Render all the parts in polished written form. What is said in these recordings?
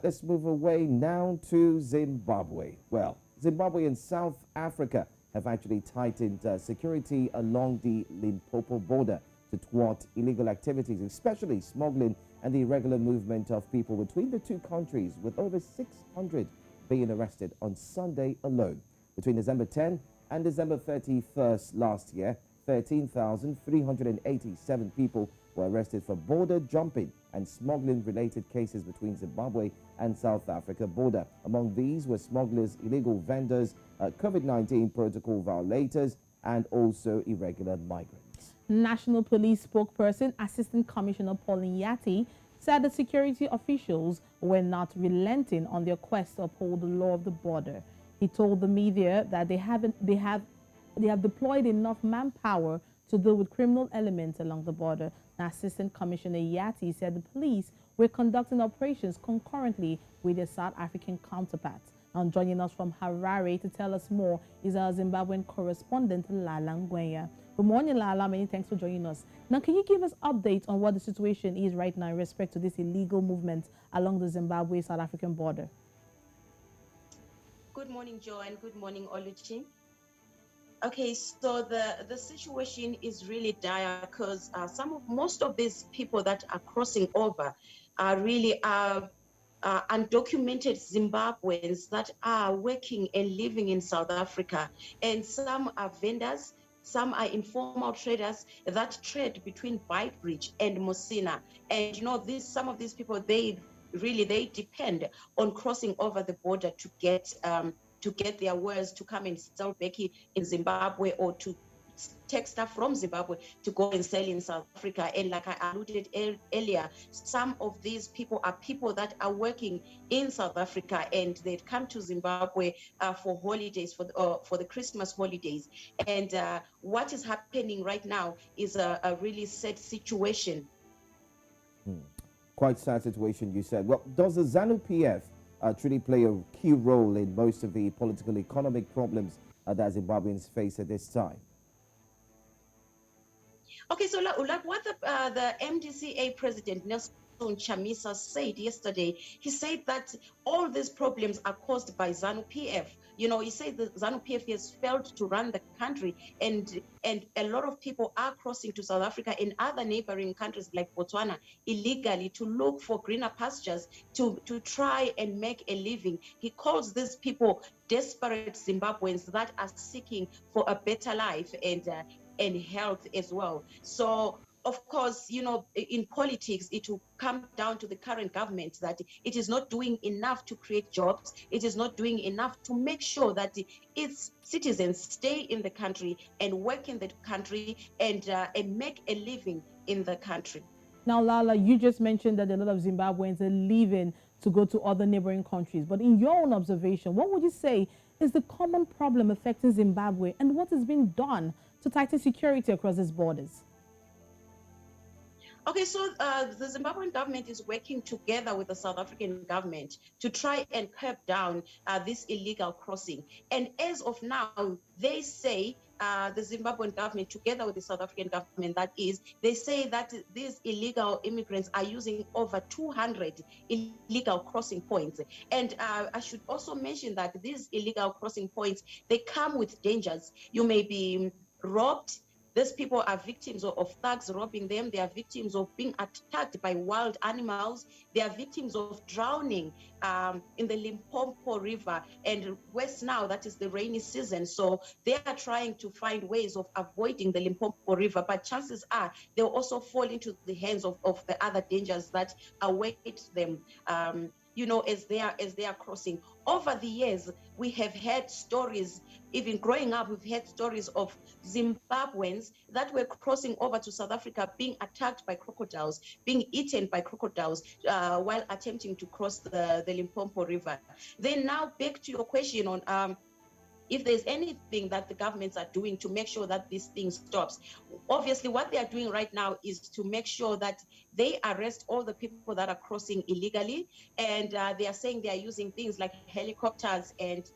let's move away now to Zimbabwe. Well, Zimbabwe and South Africa have actually tightened security along the Limpopo border to thwart illegal activities, especially smuggling and the irregular movement of people between the two countries, with over 600 being arrested on Sunday alone. Between December 10 and December 31st last year, 13,387 people were arrested for border jumping and smuggling-related cases between Zimbabwe and South Africa border. Among these were smugglers, illegal vendors, COVID-19 protocol violators, and also irregular migrants. National Police spokesperson, Assistant Commissioner Pauline Yati, said the security officials were not relenting on their quest to uphold the law of the border. He told the media that they have deployed enough manpower to deal with criminal elements along the border. Assistant Commissioner Yati said the police were conducting operations concurrently with their South African counterparts. And joining us from Harare to tell us more is our Zimbabwean correspondent, Lala Ngwenya. Good morning, Lala. Many thanks for joining us. Now, can you give us updates on what the situation is right now in respect to this illegal movement along the Zimbabwe-South African border? Good morning, Joe, and good morning, Oluchi. Okay, so the situation is really dire because most of these people that are crossing over are really undocumented Zimbabweans that are working and living in South Africa, and some are vendors. Some are informal traders that trade between Beitbridge and Mosina. And some of these people, they depend on crossing over the border to get their wares to come and sell back in Zimbabwe, or to take stuff from Zimbabwe to go and sell in South Africa. And like I alluded earlier, some of these people are people that are working in South Africa, and they'd come to Zimbabwe for holidays, for the Christmas holidays. And what is happening right now is a really sad situation. Quite sad situation, you said. Well, does the ZANU-PF truly play a key role in most of the political economic problems that Zimbabweans face at this time? Okay, so like what the MDCA president, Nelson Chamisa, said yesterday, he said that all these problems are caused by ZANU-PF. He said the ZANU-PF has failed to run the country, and a lot of people are crossing to South Africa and other neighboring countries like Botswana illegally to look for greener pastures, to try and make a living. He calls these people desperate Zimbabweans that are seeking for a better life and health as well. So, of course, in politics, it will come down to the current government that it is not doing enough to create jobs. It is not doing enough to make sure that its citizens stay in the country and work in the country and make a living in the country. Now, Lala, you just mentioned that a lot of Zimbabweans are leaving to go to other neighboring countries. But in your own observation, what would you say is the common problem affecting Zimbabwe, and what has been done to tighten security across its borders? Okay, so the Zimbabwean government is working together with the South African government to try and curb down this illegal crossing. And as of now, they say, the Zimbabwean government, together with the South African government, they say that these illegal immigrants are using over 200 illegal crossing points. And I should also mention that these illegal crossing points, they come with dangers. You may be robbed. These people are victims of thugs robbing them. They are victims of being attacked by wild animals. They are victims of drowning in the Limpopo River. And worse now, that is the rainy season. So they are trying to find ways of avoiding the Limpopo River. But chances are they'll also fall into the hands of the other dangers that await them. As they are crossing. Over the years, we have heard stories, even growing up, we've heard stories of Zimbabweans that were crossing over to South Africa being attacked by crocodiles, being eaten by crocodiles while attempting to cross the Limpopo River. Then now back to your question on if there's anything that the governments are doing to make sure that this thing stops. Obviously, what they are doing right now is to make sure that they arrest all the people that are crossing illegally. And they are saying they are using things like helicopters and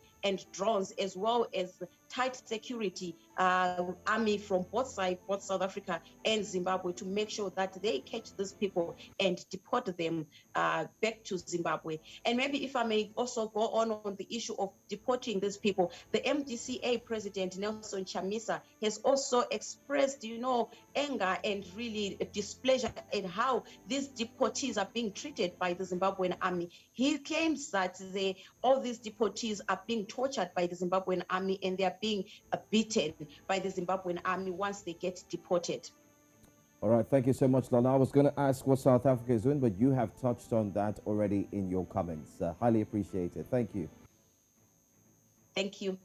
drones, as well as tight security army from both sides, both South Africa and Zimbabwe, to make sure that they catch these people and deport them back to Zimbabwe. And maybe if I may also go on the issue of deporting these people, the MDCA president, Nelson Chamisa, has also expressed, anger and really displeasure at how these deportees are being treated by the Zimbabwean army. He claims that all these deportees are being tortured by the Zimbabwean army, and they are being beaten by the Zimbabwean army once they get deported. All right, thank you so much, Lana. I was going to ask what South Africa is doing, but you have touched on that already in your comments. Highly appreciated. Thank you. Thank you.